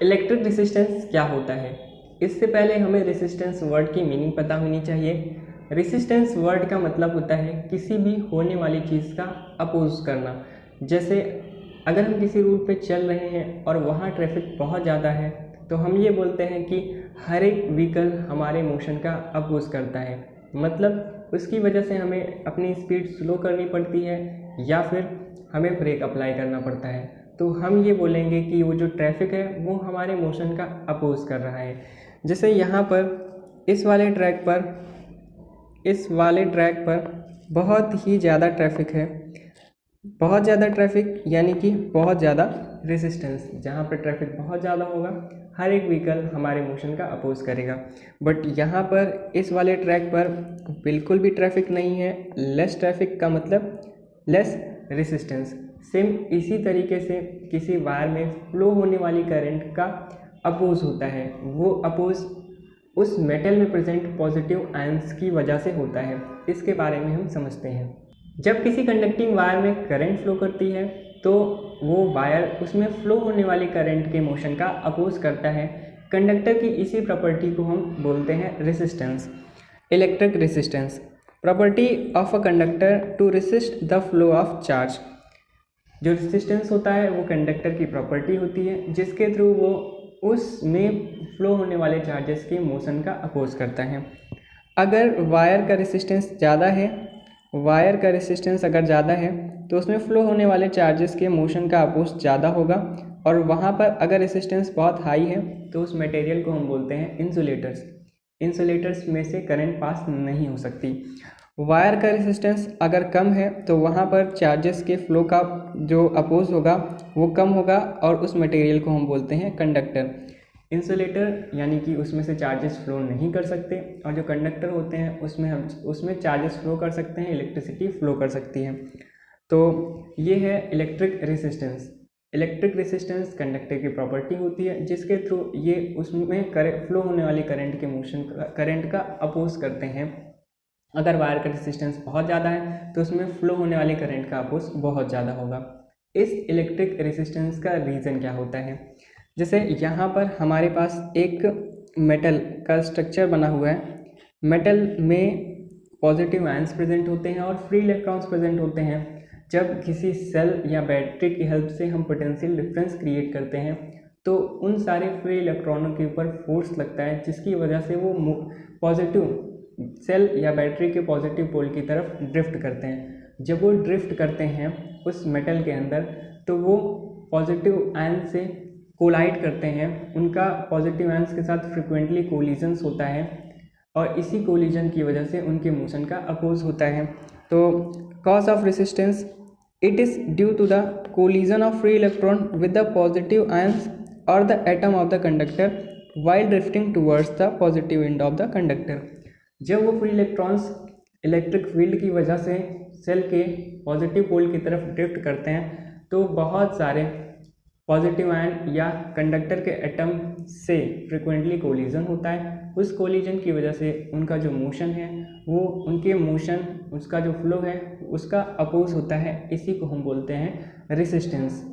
Electric resistance क्या होता है? इससे पहले हमें रेजिस्टेंस वर्ड की मीनिंग पता होनी चाहिए। रेजिस्टेंस वर्ड का मतलब होता है किसी भी होने वाली चीज़ का अपोज करना। जैसे अगर हम किसी रूट पे चल रहे हैं और वहाँ ट्रैफिक बहुत ज़्यादा है तो हम ये बोलते हैं कि हर एक व्हीकल हमारे मोशन का अपोज करता है। मतलब उसकी वजह से हमें अपनी स्पीड स्लो करनी पड़ती है या फिर हमें ब्रेक अप्लाई करना पड़ता है। तो हम ये बोलेंगे कि वो जो ट्रैफिक है वो हमारे मोशन का अपोज कर रहा है। जैसे यहाँ पर इस वाले ट्रैक पर बहुत ही ज़्यादा ट्रैफिक है। बहुत ज़्यादा ट्रैफिक यानी कि बहुत ज़्यादा रेजिस्टेंस। जहाँ पर ट्रैफिक बहुत ज़्यादा होगा हर एक व्हीकल हमारे मोशन का अपोज करेगा। बट यहाँ पर इस वाले ट्रैक पर बिल्कुल भी ट्रैफिक नहीं है। लेस ट्रैफिक का मतलब लेस रेजिस्टेंस। सेम इसी तरीके से किसी वायर में फ्लो होने वाली करंट का अपोज होता है। वो अपोज उस मेटल में प्रेजेंट पॉजिटिव आयंस की वजह से होता है। इसके बारे में हम समझते हैं। जब किसी कंडक्टिंग वायर में करंट फ्लो करती है तो वो वायर उसमें फ्लो होने वाली करंट के मोशन का अपोज करता है। कंडक्टर की इसी प्रॉपर्टी को हम बोलते हैं resistance. Electric resistance, property of a conductor to resist the flow of charge. जो रेजिस्टेंस होता है वो कंडक्टर की प्रॉपर्टी होती है जिसके थ्रू वो उसमें फ्लो होने वाले चार्जेस के मोशन का अपोज करता है। अगर वायर का रेजिस्टेंस अगर ज़्यादा है तो उसमें फ्लो होने वाले चार्जेस के मोशन का अपोज ज़्यादा होगा। और वहाँ पर अगर रेजिस्टेंस बहुत हाई है तो उस मटेरियल को हम बोलते हैं इंसुलेटर्स। इंसुलेटर्स में से करंट पास नहीं हो सकती। वायर का रेजिस्टेंस अगर कम है तो वहाँ पर चार्जेस के फ्लो का जो अपोज होगा वो कम होगा और उस मटेरियल को हम बोलते हैं कंडक्टर। इंसुलेटर यानी कि उसमें से चार्जेस फ्लो नहीं कर सकते और जो कंडक्टर होते हैं उसमें चार्जेस फ्लो कर सकते हैं, इलेक्ट्रिसिटी फ्लो कर सकती है। तो ये है electric resistance. Electric resistance conductor की प्रॉपर्टी होती है जिसके थ्रू ये उसमें फ्लो होने वाली करंट का अपोज करते हैं। अगर वायर का रेजिस्टेंस बहुत ज़्यादा है तो उसमें फ्लो होने वाले करंट का अपोज बहुत ज़्यादा होगा। इस इलेक्ट्रिक रेजिस्टेंस का रीज़न क्या होता है? जैसे यहाँ पर हमारे पास एक मेटल का स्ट्रक्चर बना हुआ है। मेटल में पॉजिटिव आयंस प्रेजेंट होते हैं और फ्री इलेक्ट्रॉन्स प्रेजेंट होते हैं। जब किसी सेल या बैटरी की हेल्प से हम पोटेंशियल डिफरेंस क्रिएट करते हैं तो उन सारे फ्री इलेक्ट्रॉनों के ऊपर फोर्स लगता है जिसकी वजह से वो पॉजिटिव सेल या बैटरी के पॉजिटिव पोल की तरफ ड्रिफ्ट करते हैं। जब वो ड्रिफ्ट करते हैं उस मेटल के अंदर तो वो पॉजिटिव आयन से कोलाइड करते हैं। उनका पॉजिटिव आयंस के साथ फ्रिक्वेंटली कोलिजन्स होता है और इसी कोलिजन की वजह से उनके मोशन का अपोज होता है। तो cause of resistance, it is due to the collision of free electron with the positive ions और the atom of the conductor while drifting towards the positive end of the conductor. जब वो free electrons electric field की वजह से cell के positive पोल की तरफ drift करते हैं तो बहुत सारे पॉजिटिव आयन या कंडक्टर के एटम से फ्रिक्वेंटली कोलिजन होता है। उस कोलिजन की वजह से उनका जो मोशन है वो उसका जो फ्लो है उसका अपोज होता है। इसी को हम बोलते हैं रेजिस्टेंस।